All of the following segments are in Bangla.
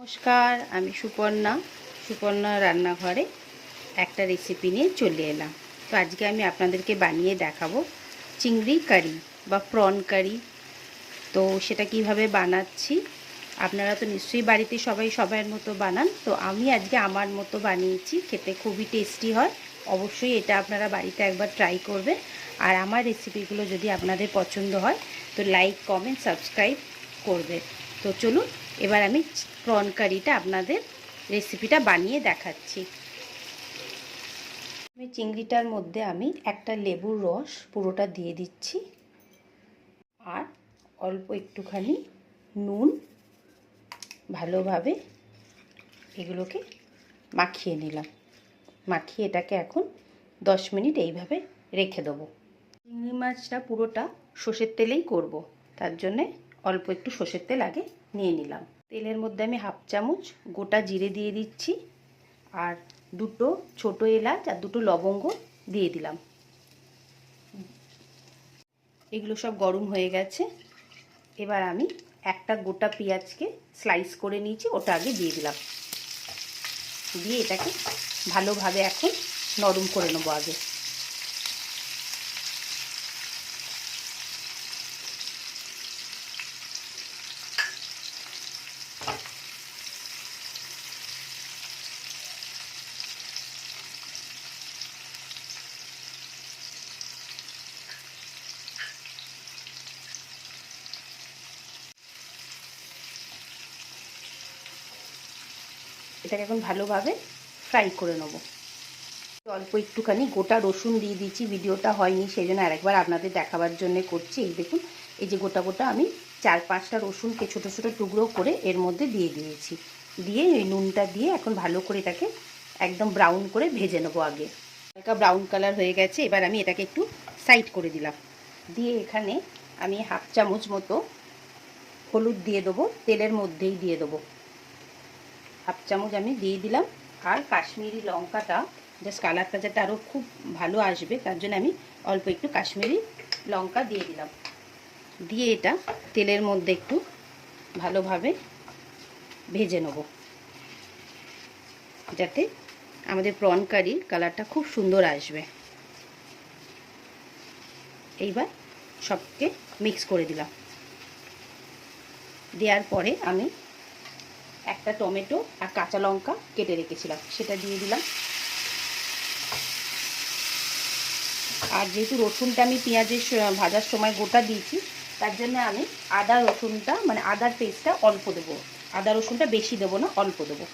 নমস্কার, আমি সুপর্ণা রান্নাঘরে একটা রেসিপি নিয়ে চলে এলাম। তো আজকে আমি আপনাদেরকে বানিয়ে দেখাবো চিংড়ি কারি বা প্রন কারি। তো সেটা কিভাবে বানাচ্ছি, আপনারা তো নিশ্চয়ই বাড়িতে সবাই সবার মতো বানান। তো আমি আজকে আমার মতো বানিয়েছি, খেতে খুবই টেস্টি হয়। অবশ্যই এটা আপনারা বাড়িতে একবার ট্রাই করবেন। আর আমার রেসিপিগুলো যদি আপনাদের পছন্দ হয় তো লাইক, কমেন্ট, সাবস্ক্রাইব করবে। তো চলুন এবার আমি প্রন কারিটা আপনাদের রেসিপিটা বানিয়ে দেখাচ্ছি। আমি চিংড়িটার মধ্যে আমি একটা লেবুর রস পুরোটা দিয়ে দিচ্ছি, আর অল্প একটুখানি নুন, ভালোভাবে এগুলোকে মাখিয়ে নিলাম। মাখিয়ে এটাকে এখন 10 মিনিট এইভাবে রেখে দেবো। চিংড়ি মাছটা পুরোটা সর্ষের তেলেই করব, তার জন্যে অল্প একটু সর্ষের তেল আগে নিয়ে নিলাম। তেলের মধ্যে আমি হাফ চামচ গোটা জিরে দিয়ে দিচ্ছি, আর দুটো ছোটো এলাচ আর দুটো লবঙ্গ দিয়ে দিলাম। এগুলো সব গরম হয়ে গেছে। এবার আমি একটা গোটা পেঁয়াজকে স্লাইস করে নিয়েছি, ওটা আগে দিয়ে দিলাম। দিয়ে এটাকে ভালোভাবে এখন নরম করে নেবো আগে। এটাকে এখন ভালোভাবে ফ্রাই করে নেব। অল্প একটুখানি গোটা রসুন দিয়ে দিচ্ছি, ভিডিওটা হয়নি সেই জন্য আরেকবার আপনাদের দেখাবার জন্য করছি। এই দেখুন, এই যে গোটা গোটা আমি 4-5টা রসুনকে ছোটো ছোটো টুকরো করে এর মধ্যে দিয়ে দিয়েছি। দিয়ে এই নুনটা দিয়ে এখন ভালো করে এটাকে একদম ব্রাউন করে ভেজে নেবো আগে। হালকা ব্রাউন কালার হয়ে গেছে, এবার আমি এটাকে একটু সাইড করে দিলাম। দিয়ে এখানে আমি হাফ চামচ মতো হলুদ দিয়ে দেবো, তেলের মধ্যেই দিয়ে দেবো। হাফ চামচ আমি দিয়ে দিলাম। আর কাশ্মীরি লঙ্কাটা জাস্ট কালারটা যাতে আরও খুব ভালো আসবে তার জন্য আমি অল্প একটু কাশ্মীরি লঙ্কা দিয়ে দিলাম। দিয়ে এটা তেলের মধ্যে একটু ভালোভাবে ভেজে নেব, যাতে আমাদের প্রন কারির কালারটা খুব সুন্দর আসবে। এইবার সবকে মিক্স করে দিলাম। দেওয়ার পরে আমি একটা টমেটো আর কাঁচা লঙ্কা কেটে রেখেছিলাম, সেটা দিয়ে দিলাম। আর যেহেতু রসুনটা আমি পেঁয়াজের ভাজার সময় গোটা দিয়েছি, তার জন্য আমি আদা রসুনটা মানে আদার পেস্টটা অল্প দেবো। আদা রসুনটা বেশি দেবো না, অল্প দেবো।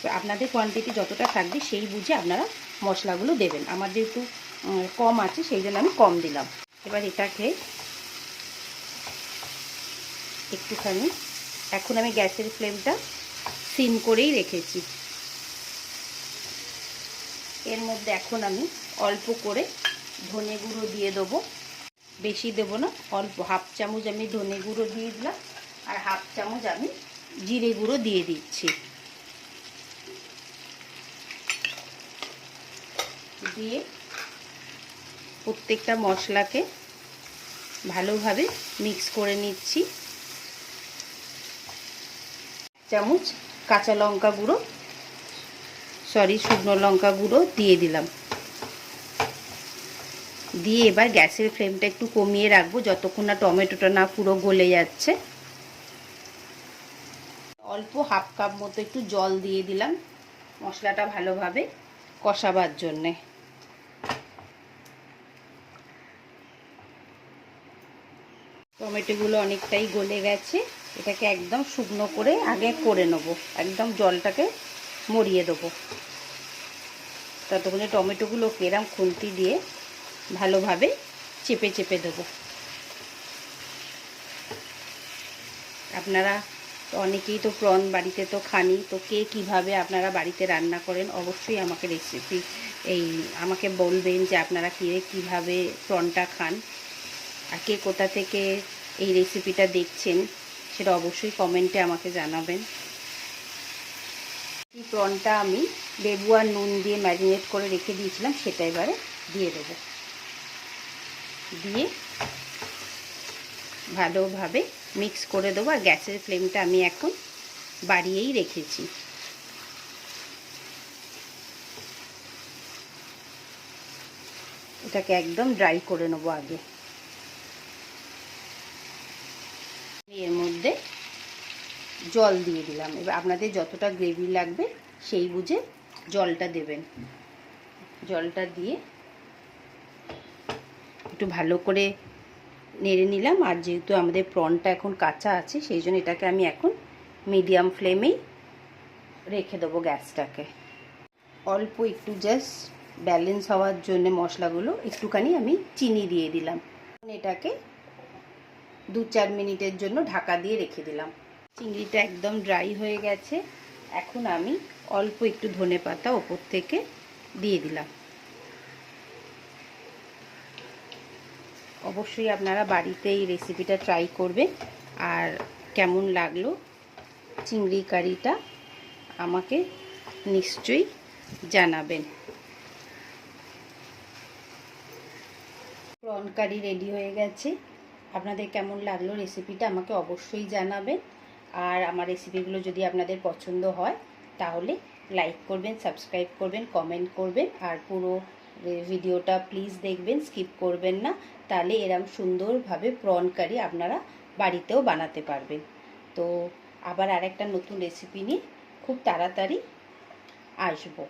তো আপনাদের কোয়ান্টিটি যতটা থাকবে সেই বুঝে আপনারা মশলাগুলো দেবেন। আমার যেহেতু কম আছে সেই জন্য আমি কম দিলাম। এবার এটাকে একটুখানি, এখন আমি গ্যাসের ফ্লেমটা সিম করেই রেখেছি। এর মধ্যে এখন আমি অল্প করে ধনে গুঁড়ো দিয়ে দেবো, বেশি দেবো না, অল্প হাফ চামচ আমি ধনে গুঁড়ো দিয়ে দিলাম, আর হাফ চামচ আমি জিরে গুঁড়ো দিয়ে দিচ্ছি। দিয়ে প্রত্যেকটা মশলাকে ভালোভাবে মিক্স করে নিচ্ছি। চামচ কাঁচা লঙ্কা গুঁড়ো, শুকনো লঙ্কা গুঁড়ো দিয়ে দিলাম। দিয়ে এবার গ্যাসের ফ্লেমটা একটু কমিয়ে রাখবো যতক্ষণ না টমেটোটা না পুরো গলে যাচ্ছে। অল্প হাফ কাপ মতো একটু জল দিয়ে দিলাম মশলাটা ভালোভাবে কষাবার জন্যে। টমেটোগুলো অনেকটাই গলে গেছে, এটাকে একদম শুকনো করে আগে করে নেব, একদম জলটাকে মরিয়ে দেবো। ততক্ষণে টমেটোগুলোকে এরম খুন্তি দিয়ে ভালোভাবে চেপে চেপে দেবো। আপনারা অনেকেই তো প্রন বাড়িতে তো খানি, তো কে কীভাবে আপনারা বাড়িতে রান্না করেন অবশ্যই আমাকে আমাকে বলবেন যে আপনারা কীভাবে প্রনটা খান, আর কে কোথা থেকে এই রেসিপিটা দেখছেন সেটা অবশ্যই কমেন্টে আমাকে জানাবেন। এই প্রনটা আমি লেবু আর নুন দিয়ে ম্যারিনেট করে রেখে দিয়েছিলাম, সেটা এবারে দিয়ে দেবো। দিয়ে ভালোভাবে মিক্স করে দেবো। আর গ্যাসের ফ্লেমটা আমি এখন বাড়িয়েই রেখেছি। এটাকে একদম ড্রাই করে নেবো আগে। এর মধ্যে জল দিয়ে দিলাম। এবার আপনাদের যতটা গ্রেভি লাগবে সেই বুঝে জলটা দেবেন। জলটা দিয়ে একটু ভালো করে নেড়ে নিলাম। আর যেহেতু আমাদের প্রনটা এখন কাঁচা আছে সেই জন্য এটাকে আমি এখন মিডিয়াম ফ্লেমেই রেখে দেবো গ্যাসটাকে। অল্প একটু জাস্ট ব্যালেন্স হওয়ার জন্য মশলাগুলো একটুখানি আমি চিনি দিয়ে দিলাম। এটাকে 2-4 মিনিটের জন্য ঢাকা দিয়ে রেখে দিলাম। চিংড়িটা একদম ড্রাই হয়ে গেছে। এখন আমি অল্প একটু ধনেপাতা ওপর থেকে দিয়ে দিলাম। অবশ্যই আপনারা বাড়িতে এই রেসিপিটা ট্রাই করবেন। আর কেমন লাগলো চিংড়ি কারিটা আমাকে নিশ্চয়ই জানাবেন। প্রন কারি রেডি হয়ে গেছে। আপনাদের কেমন লাগলো রেসিপিটা আমাকে অবশ্যই জানাবেন। আর আমার রেসিপিগুলো যদি আপনাদের পছন্দ হয় তাহলে লাইক করবেন, সাবস্ক্রাইব করবেন, কমেন্ট করবেন। আর পুরো ভিডিওটা প্লিজ দেখবেন, স্কিপ করবেন না। তাহলে এরকম সুন্দরভাবে প্রন কারি আপনারা বাড়িতেও বানাতে পারবেন। তো আবার আরেকটা নতুন রেসিপি নিয়ে খুব তাড়াতাড়ি আসবো।